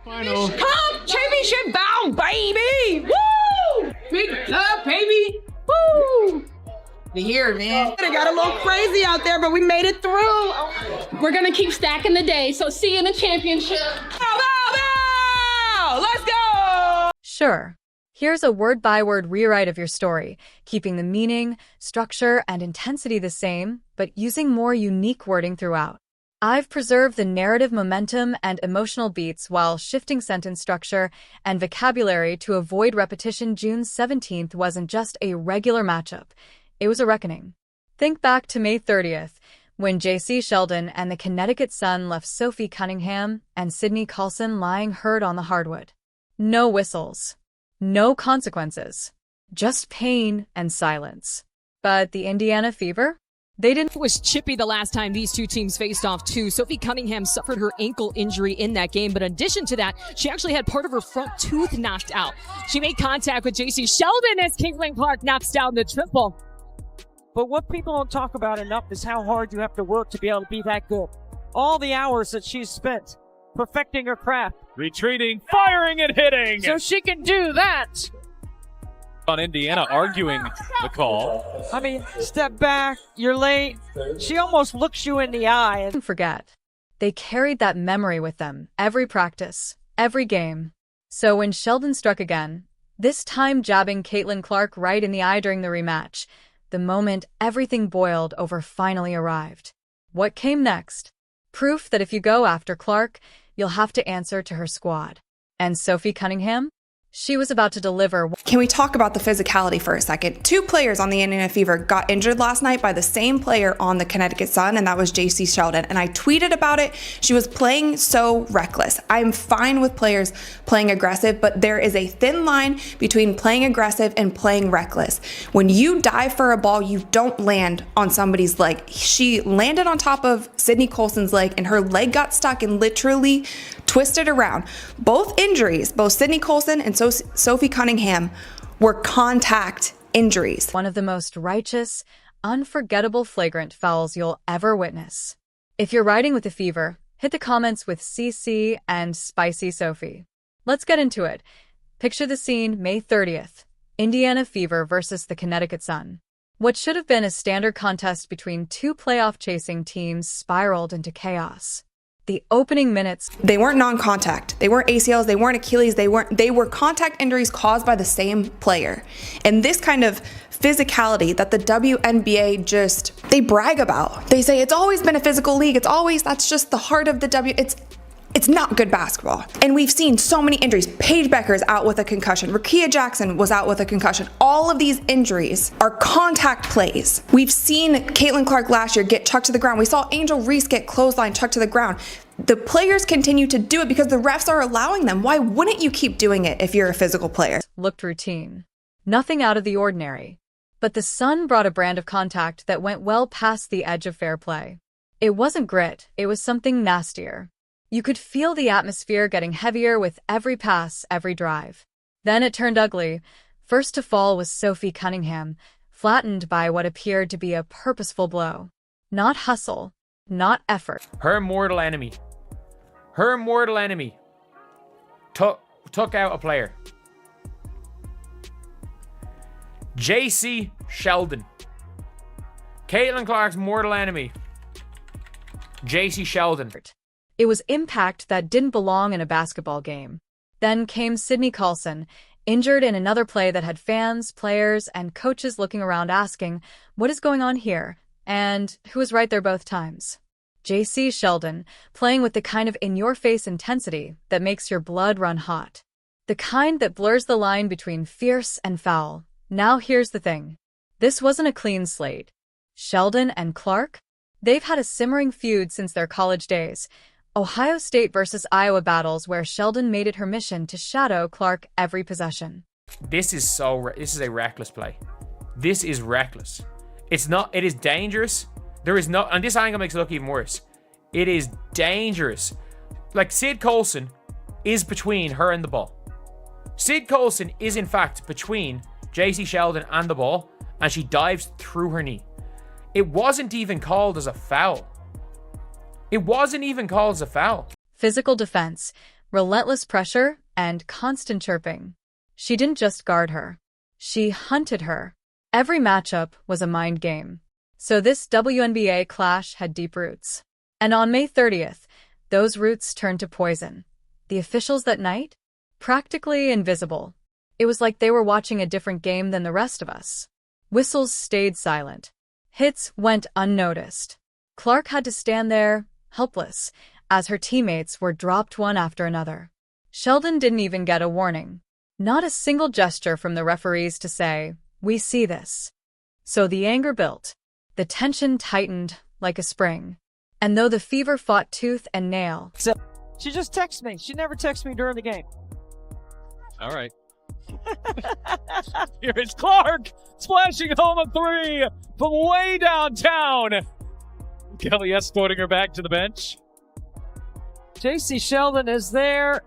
Final. Come championship bound, baby! Woo! Big love, baby! Woo! The year, man. It got a little crazy out there, but we made it through. We're gonna keep stacking the day, so see you in the championship. Bow, bow, bow! Let's go! Sure. Here's a word-by-word rewrite of your story, keeping the meaning, structure, and intensity the same, but using more unique wording throughout. I've preserved the narrative momentum and emotional beats while shifting sentence structure and vocabulary to avoid repetition. June 17th wasn't just a regular matchup. It was a reckoning. Think back to May 30th, when Jacy Sheldon and the Connecticut Sun left Sophie Cunningham and Sydney Colson lying hurt on the hardwood. No whistles. No consequences. Just pain and silence. But the Indiana Fever? They didn't. It was chippy the last time these two teams faced off too. Sophie Cunningham suffered her ankle injury in that game, but in addition to that, she actually had part of her front tooth knocked out. She made contact with Jacy Sheldon as Caitlin Clark knocks down the triple. But what people don't talk about enough is how hard you have to work to be able to be that good. All the hours that she's spent perfecting her craft. Retreating, firing, and hitting. So she can do that. On Indiana arguing the call. I mean, step back, you're late. She almost looks you in the eye. Don't forget. They carried that memory with them, every practice, every game. So when Sheldon struck again, this time jabbing Caitlin Clark right in the eye during the rematch, the moment everything boiled over finally arrived. What came next? Proof that if you go after Clark, you'll have to answer to her squad. And Sophie Cunningham? She was about to deliver. Can we talk about the physicality for a second? Two players on the Indiana Fever got injured last night by the same player on the Connecticut Sun, and that was Jacy Sheldon. And I tweeted about it. She was playing so reckless. I'm fine with players playing aggressive, but there is a thin line between playing aggressive and playing reckless. When you dive for a ball, you don't land on somebody's leg. She landed on top of Sydney Colson's leg, and her leg got stuck and literally twisted around. Both injuries, both Sydney Colson and Sophie Cunningham, were contact injuries. One of the most righteous, unforgettable flagrant fouls you'll ever witness. If you're riding with the Fever, hit the comments with CC and Spicy Sophie. Let's get into it. Picture the scene, May 30th. Indiana Fever versus the Connecticut Sun. What should have been a standard contest between two playoff-chasing teams spiraled into chaos. The opening minutes. They weren't non-contact. They weren't ACLs. They weren't Achilles. They were contact injuries caused by the same player. And this kind of physicality that the WNBA they brag about. They say it's always been a physical league. That's just the heart of the It's not good basketball. And we've seen so many injuries. Paige Becker's out with a concussion. Rakia Jackson was out with a concussion. All of these injuries are contact plays. We've seen Caitlin Clark last year get chucked to the ground. We saw Angel Reese get clothesline chucked to the ground. The players continue to do it because the refs are allowing them. Why wouldn't you keep doing it if you're a physical player? Looked routine. Nothing out of the ordinary. But the Sun brought a brand of contact that went well past the edge of fair play. It wasn't grit. It was something nastier. You could feel the atmosphere getting heavier with every pass, every drive. Then it turned ugly. First to fall was Sophie Cunningham, flattened by what appeared to be a purposeful blow. Not hustle, not effort. Her mortal enemy took out a player. Jacy Sheldon. Caitlin Clark's mortal enemy. Jacy Sheldon. It was impact that didn't belong in a basketball game. Then came Sydney Colson, injured in another play that had fans, players, and coaches looking around asking, what is going on here? And who was right there both times? Jacy Sheldon, playing with the kind of in-your-face intensity that makes your blood run hot. The kind that blurs the line between fierce and foul. Now here's the thing. This wasn't a clean slate. Sheldon and Clark? They've had a simmering feud since their college days. Ohio State versus Iowa battles where Sheldon made it her mission to shadow Clark every possession. This is a reckless play. This is reckless. It is dangerous. And this angle makes it look even worse. It is dangerous. Like, Sid Colson is between her and the ball. Sid Colson is in fact between Jacy Sheldon and the ball, and she dives through her knee. It wasn't even called as a foul. It wasn't even called as a foul. Physical defense, relentless pressure, and constant chirping. She didn't just guard her. She hunted her. Every matchup was a mind game. So this WNBA clash had deep roots. And on May 30th, those roots turned to poison. The officials that night? Practically invisible. It was like they were watching a different game than the rest of us. Whistles stayed silent. Hits went unnoticed. Clark had to stand there, helpless, as her teammates were dropped one after another. Sheldon didn't even get a warning. Not a single gesture from the referees to say, "We see this." So the anger built. The tension tightened like a spring. And though the fever fought tooth and nail, So she just texts me. She never texts me during the game. All right. Here is Clark splashing home a three from way downtown. Kelly escorting her back to the bench. Jacy Sheldon is there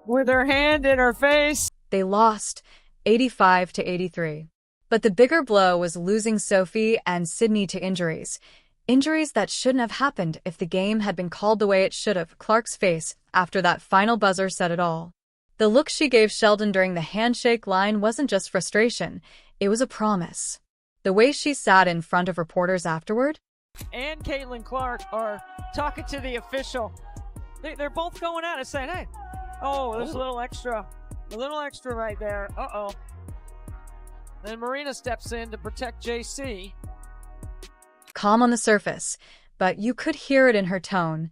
with her hand in her face. they lost 85-83. But the bigger blow was losing Sophie and Sydney to injuries. Injuries that shouldn't have happened if the game had been called the way it should have. Clark's face, after that final buzzer, said it all. The look she gave Sheldon during the handshake line wasn't just frustration, it was a promise. The way she sat in front of reporters afterward? And Caitlin Clark are talking to the official. They're both going at it saying, hey, oh, there's a little extra right there. Uh-oh. Then Marina steps in to protect JC. Calm on the surface, but you could hear it in her tone.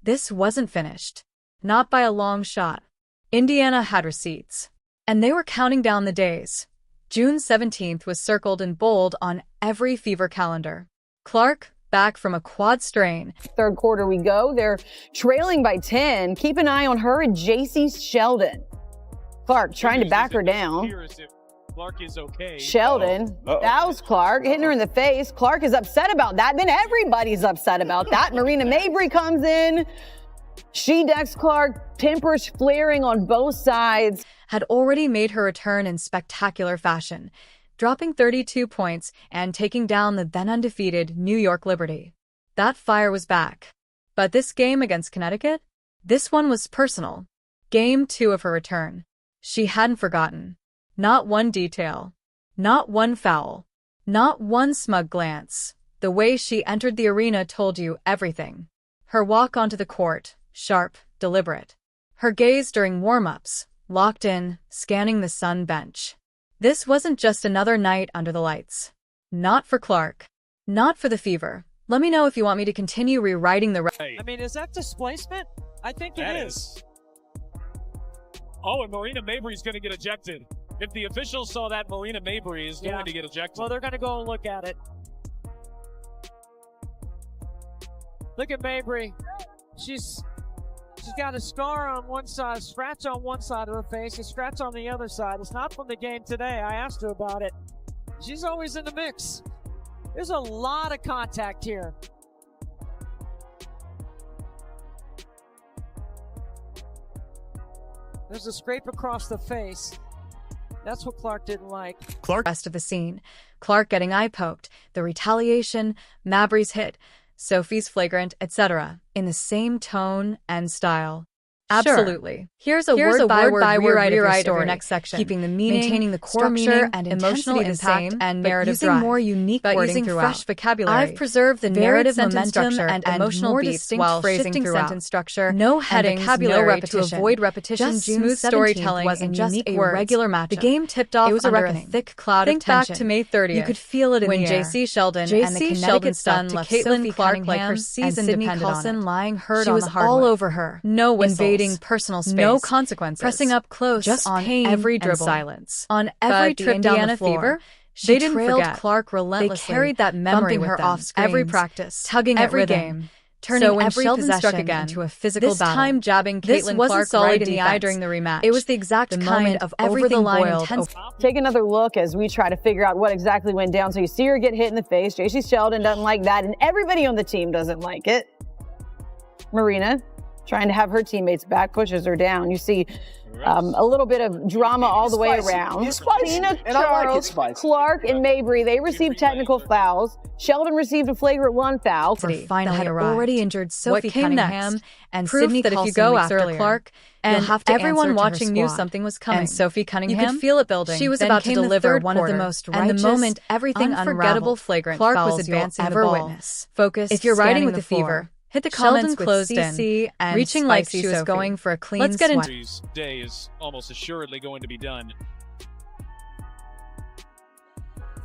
This wasn't finished. Not by a long shot. Indiana had receipts. And they were counting down the days. June 17th was circled in bold on every Fever calendar. Clark, back from a quad strain. Third quarter we go. They're trailing by 10. Keep an eye on her and Jacy Sheldon. Clark trying to back her down. Clark is okay. Sheldon, that was Clark, hitting her in the face. Clark is upset about that. Then everybody's upset about that. Marina Mabrey comes in. She decks Clark, tempers flaring on both sides. Had already made her return in spectacular fashion, dropping 32 points and taking down the then undefeated New York Liberty. That fire was back. But this game against Connecticut? This one was personal. Game 2 of her return. She hadn't forgotten. Not one detail. Not one foul. Not one smug glance. The way she entered the arena told you everything. Her walk onto the court, sharp, deliberate. Her gaze during warm-ups, locked in, scanning the Sun bench. This wasn't just another night under the lights. Not for Clark. Not for the Fever. Let me know if you want me to continue rewriting the... I mean, is that displacement? I think it is. Oh, and Marina Mabrey's going to get ejected. If the officials saw that, Marina Mabrey is going to get ejected. Well, they're going to go and look at it. Look at Mabrey. She's got a scar on one side, a scratch on one side of her face, a scratch on the other side. It's not from the game today. I asked her about it. She's always in the mix. There's a lot of contact here. There's a scrape across the face. That's what Clark didn't like. Rest of the scene. Clark getting eye-poked, the retaliation, Mabrey's hit, Sophie's flagrant, etc. in the same tone and style. Absolutely. Here's a word-by-word rewrite of your next section, keeping the meaning, maintaining the core meaning and emotional impact and narrative using drive, more unique wording throughout. Fresh vocabulary. I've preserved the narrative momentum and emotional more beats while shifting sentence structure. No headings, vocabulary, no repetition. To avoid repetition. Just smooth storytelling wasn't just a regular matchup. The game tipped off under a thick cloud of tension. Back to May 30th. You could feel it in the air. When Jacy Sheldon and the Connecticut Sun left Caitlin Clark like her season depended on it. Lying hurt on the hardwood. She was all over her. No whistles. Personal space, no consequences, pressing up close, just on pain every dribble, and silence. On every trip down the floor, they didn't forget Clark relentlessly. They carried that memory with her off screens, every practice, tugging every game, turning every possession again into a physical battle. This time, jabbing Caitlin Clark right in the eye during the rematch. It was the exact kind of over-the-line intense. Take another look as we try to figure out what exactly went down. So you see her get hit in the face. Jacy Sheldon doesn't like that, and everybody on the team doesn't like it. Marina trying to have her teammates back, pushes her down. You see a little bit of drama all the way around. Tina, Charles, Clark, and Mabrey, they received technical fouls. Sheldon received a flagrant 1 foul. Finally had already injured Sophie Cunningham and Sydney that if you go after Clark, and everyone watching knew something was coming. And Sophie Cunningham, you could feel it building. She was about to deliver one of the most righteous, and the moment everything unforgettable flagrant Clark was advancing the ball. Witness. Focused, if you're riding with the fever, hit the comments with CC and reaching like she was going for a clean swipe. Let's get into Today's day is almost assuredly going to be done.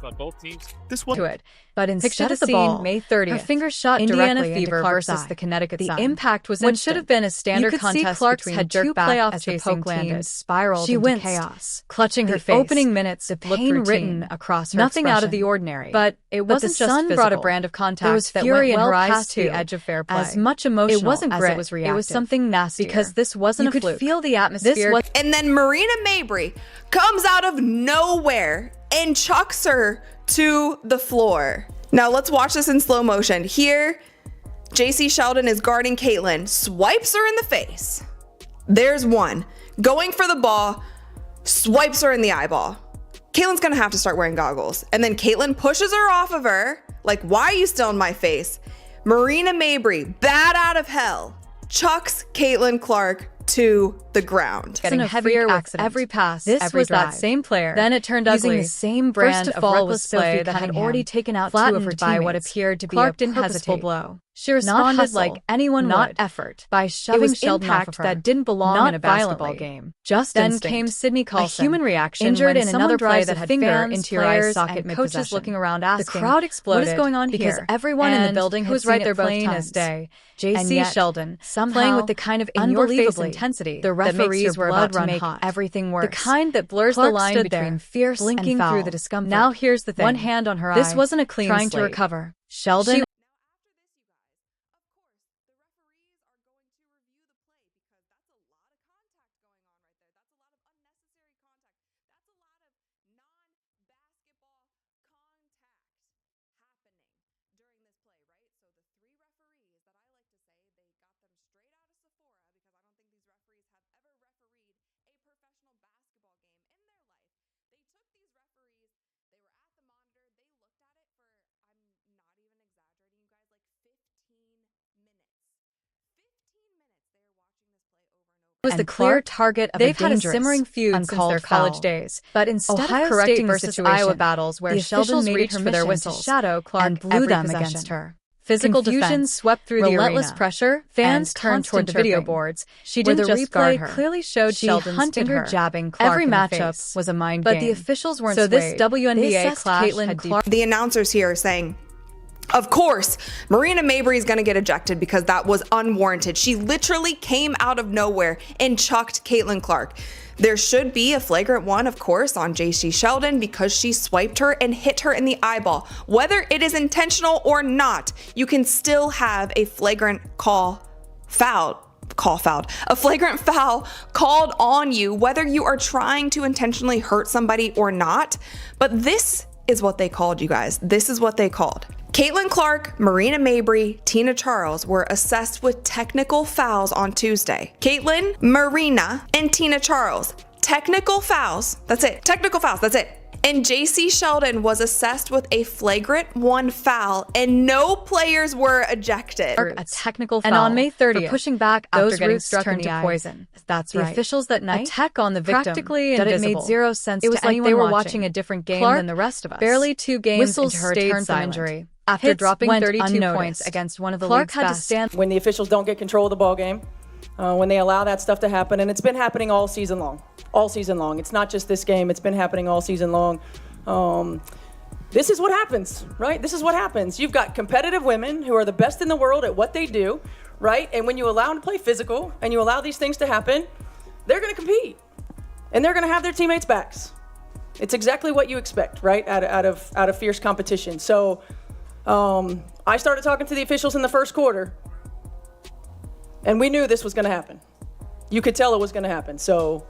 But both teams to it. But instead of the ball, May 30th, her fingers shot Indiana Fever versus the Connecticut Sun. The impact was what should have been a standard contest between the jerk playoff as the Poke landed, spiraled into chaos, clutching her face. Opening minutes, the pain written across her nothing out of the ordinary. But it wasn't just Sun brought a brand of contact. There was fury in her eyes past the edge of fair play. As much emotional it wasn't grit, as it was reactive. It was something nasty because this wasn't a fluke. You could feel the atmosphere. And then Marina Mabrey comes out of nowhere and chucks her to the floor. Now let's watch this in slow motion. Here, Jacy Sheldon is guarding Caitlin, swipes her in the face. There's one. Going for the ball, swipes her in the eyeball. Caitlin's gonna have to start wearing goggles. And then Caitlin pushes her off of her, like, why are you still in my face? Marina Mabrey, bad out of hell, chucks Caitlin Clark to the ground. Getting heavier with every pass, this was that same player. Then it turned ugly. Using the same brand of reckless play that had already taken out 2 of her teammates by what appeared to be a purposeful blow. She responded like anyone would, effort, by shoving Sheldon off of her. That didn't belong in a basketball game. Just then came Sydney Colson, a human reaction, injured in another play that had finger into your eye socket and coaches looking around asking, the crowd exploded. What is going on here? Because everyone in the building was right there plain as day. Jacy Sheldon, somehow playing with the kind of unbelievable intensity the referees were about to make everything worse. The kind that blurs the line between fierce and foul. Through the discomfort. Now here's the thing. One hand on her eye. This wasn't a clean slate. Trying to recover. Sheldon was the clear target of they've had a simmering feud since their college days. But instead of correcting versus Iowa battles where Sheldon reached for their whistle, shadow Clark and blew them against her. Physical defense swept through the relentless pressure. Fans turned toward the video boards. She didn't just guard her. Clearly showed Sheldon's finger jabbing Clark. Every matchup was a mind game. But the officials weren't swayed. So this WNBA clash had Clark. The announcers here are saying, of course, Marina Mabrey is going to get ejected because that was unwarranted. She literally came out of nowhere and chucked Caitlin Clark. There should be a flagrant 1, of course, on Jacy Sheldon because she swiped her and hit her in the eyeball. Whether it is intentional or not, you can still have a flagrant a flagrant foul called on you, whether you are trying to intentionally hurt somebody or not. But this is what they called, you guys. This is what they called. Caitlin Clark, Marina Mabrey, Tina Charles were assessed with technical fouls on Tuesday. Caitlin, Marina, and Tina Charles. Technical fouls. That's it. Technical fouls. That's it. And Jacy Sheldon was assessed with a flagrant 1 foul, and no players were ejected. A technical foul. And on May 30th, for pushing back after getting struck into poison. That's right. The officials that night attack on the victim practically that invisible. It made zero sense. It was like they were watching a different game than the rest of us. Barely 2 games into her return from injury. After dropping 32 points against one of the league's best. To stand when the officials don't get control of the ball game, when they allow that stuff to happen, and it's been happening all season long. All season long. It's not just this game. It's been happening all season long. This is what happens, right? This is what happens. You've got competitive women who are the best in the world at what they do, right? And when you allow them to play physical and you allow these things to happen, they're going to compete, and they're going to have their teammates' backs. It's exactly what you expect, right? Out of fierce competition. So. I started talking to the officials in the first quarter, and we knew this was going to happen. You could tell it was going to happen. So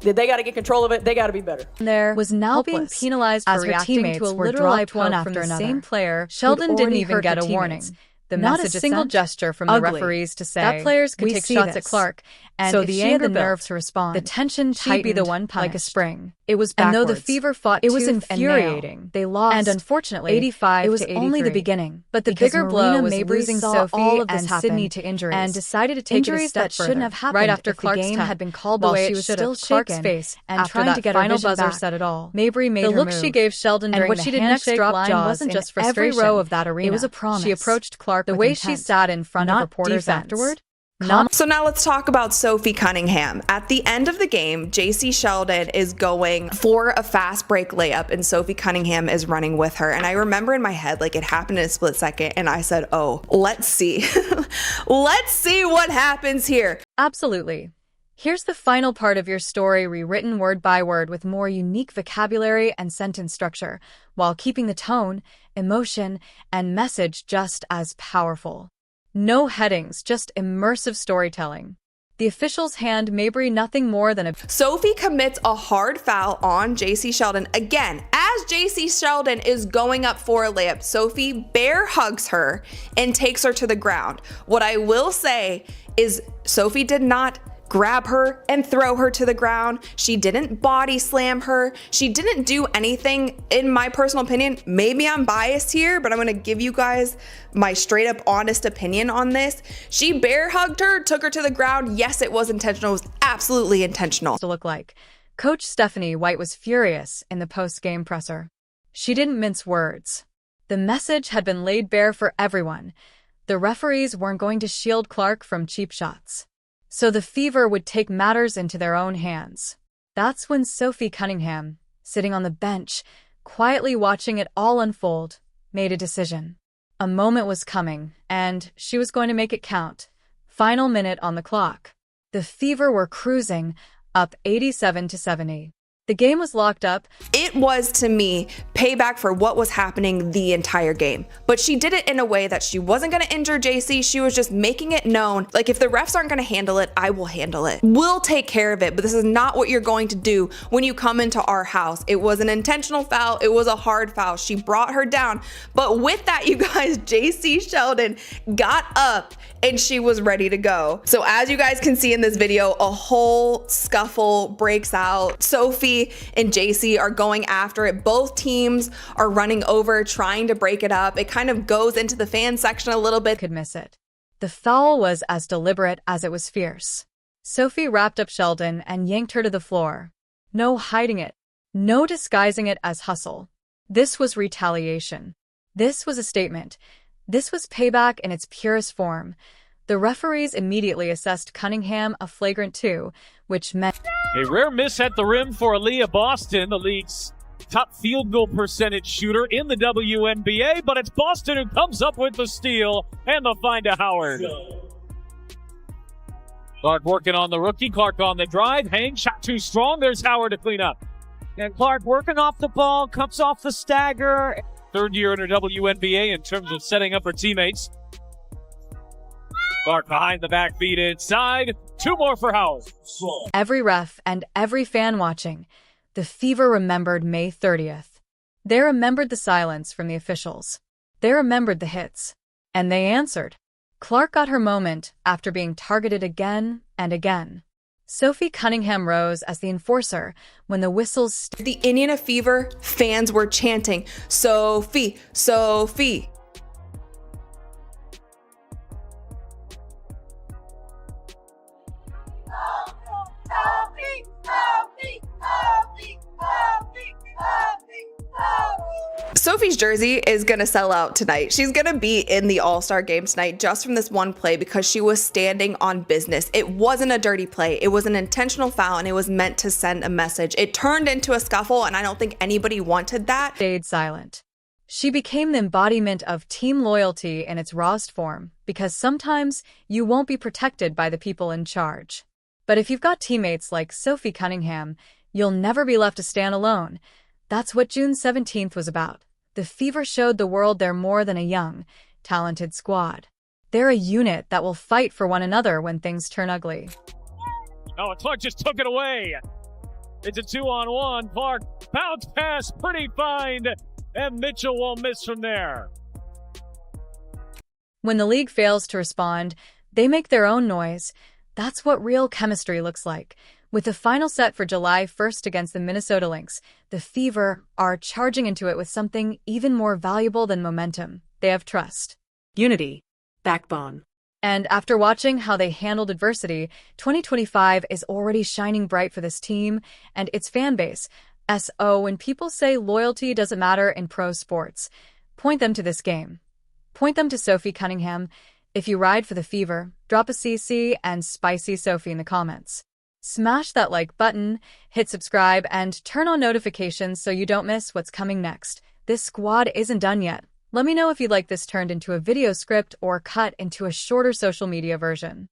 they got to get control of it. They got to be better. There was now being penalized for reacting to a literal one after the same player. Sheldon didn't even get a warning. The Not message a single sent? gesture from Ugly. the referees to say that players could we take see shots this. at Clark, and So if the she had anger the nerve built. to respond, The tension she'd be the tightened one punished. like a spring. It was And backwards. though the Fever fought it was tooth and nail, infuriating. they lost. And unfortunately, 85 it was to only the 83. beginning. But the because bigger Marina blow was Mabrey losing saw Sophie all of this and happen Sydney to injuries. and decided to take Injuries it a step that shouldn't further. have happened right after if the Clark's game time. had been called While the way she it was should still have. Clark's shaken face and after trying that to get her final vision buzzer back. said it all. Mabrey made The her look move. she gave Sheldon and during what the she did next handshake drop line jaws wasn't in just every frustration. row of that arena. It was a promise. She approached Clark The with way intent, she sat in front of not reporters defense. afterward. So now let's talk about Sophie Cunningham. At the end of the game, Jacy Sheldon is going for a fast break layup and Sophie Cunningham is running with her. And I remember in my head, like it happened in a split second and I said, oh, let's see. Let's see what happens here. Absolutely. Here's the final part of your story rewritten word by word with more unique vocabulary and sentence structure, while keeping the tone, emotion, and message just as powerful. No headings, just immersive storytelling. The officials hand Mabrey nothing more than a... Sophie commits a hard foul on Jacy Sheldon. Again, as Jacy Sheldon is going up for a layup, Sophie bear hugs her and takes her to the ground. What I will say is Sophie did not grab her and throw her to the ground. She didn't body slam her. She didn't do anything, in my personal opinion. Maybe I'm biased here, but I'm gonna give you guys my straight up honest opinion on this. She bear hugged her, took her to the ground. Yes, it was intentional. It was absolutely intentional. to look like. Coach Stephanie White was furious in the post-game presser. She didn't mince words. The message had been laid bare for everyone. The referees weren't going to shield Clark from cheap shots. So the Fever would take matters into their own hands. That's when Sophie Cunningham, sitting on the bench, quietly watching it all unfold, made a decision. A moment was coming, and she was going to make it count. Final minute on the clock. The Fever were cruising, up 87-70. The game was locked up. It was, to me, payback for what was happening the entire game. But she did it in a way that she wasn't going to injure Jacy. She was just making it known, like, if the refs aren't going to handle it, I will handle it. We'll take care of it, but this is not what you're going to do when you come into our house. It was an intentional foul. It was a hard foul. She brought her down. But with that, you guys, Jacy Sheldon got up and she was ready to go. So as you guys can see in this video, a whole scuffle breaks out. Sophie and Jacy are going after it. Both teams are running over, trying to break it up. It kind of goes into the fan section a little bit. Could miss it. The foul was as deliberate as it was fierce. Sophie wrapped up Sheldon and yanked her to the floor. No hiding it. No disguising it as hustle. This was retaliation. This was a statement. This was payback in its purest form. The referees immediately assessed Cunningham a flagrant 2, which meant A rare miss at the rim for Aaliyah Boston, the league's top field goal percentage shooter in the WNBA, but it's Boston who comes up with the steal and the find to Howard. Clark working on the rookie. Clark on the drive. Hang, shot too strong. There's Howard to clean up. And Clark working off the ball, comes off the stagger. Third year in her WNBA in terms of setting up her teammates. Clark behind the back, feed inside. Two more for Howard. every ref and every fan watching, the Fever remembered May 30th. They remembered the silence from the officials. They remembered the hits. And they answered. Clark got her moment after being targeted again and again. Sophie Cunningham rose as the enforcer when the whistles... The Indiana Fever fans were chanting, Sophie, Sophie. Sophie's jersey is going to sell out tonight. She's going to be in the All-Star game tonight just from this one play because she was standing on business. It wasn't a dirty play. It was an intentional foul and it was meant to send a message. It turned into a scuffle and I don't think anybody wanted that. Stayed silent. She became the embodiment of team loyalty in its rawest form because sometimes you won't be protected by the people in charge. But if you've got teammates like Sophie Cunningham, you'll never be left to stand alone. That's what June 17th was about. The Fever showed the world they're more than a young, talented squad. They're a unit that will fight for one another when things turn ugly. Oh, and Clark just took it away. It's a 2-on-1. Clark, bounce pass, pretty find, and Mitchell won't miss from there. When the league fails to respond, they make their own noise. That's what real chemistry looks like. With the final set for July 1st against the Minnesota Lynx, the Fever are charging into it with something even more valuable than momentum. They have trust. Unity. Backbone. And after watching how they handled adversity, 2025 is already shining bright for this team and its fan base. So when people say loyalty doesn't matter in pro sports, point them to this game. Point them to Sophie Cunningham. If you ride for the Fever, drop a CC and spicy Sophie in the comments. Smash that like button, hit subscribe, and turn on notifications so you don't miss what's coming next. This squad isn't done yet. Let me know if you'd like this turned into a video script or cut into a shorter social media version.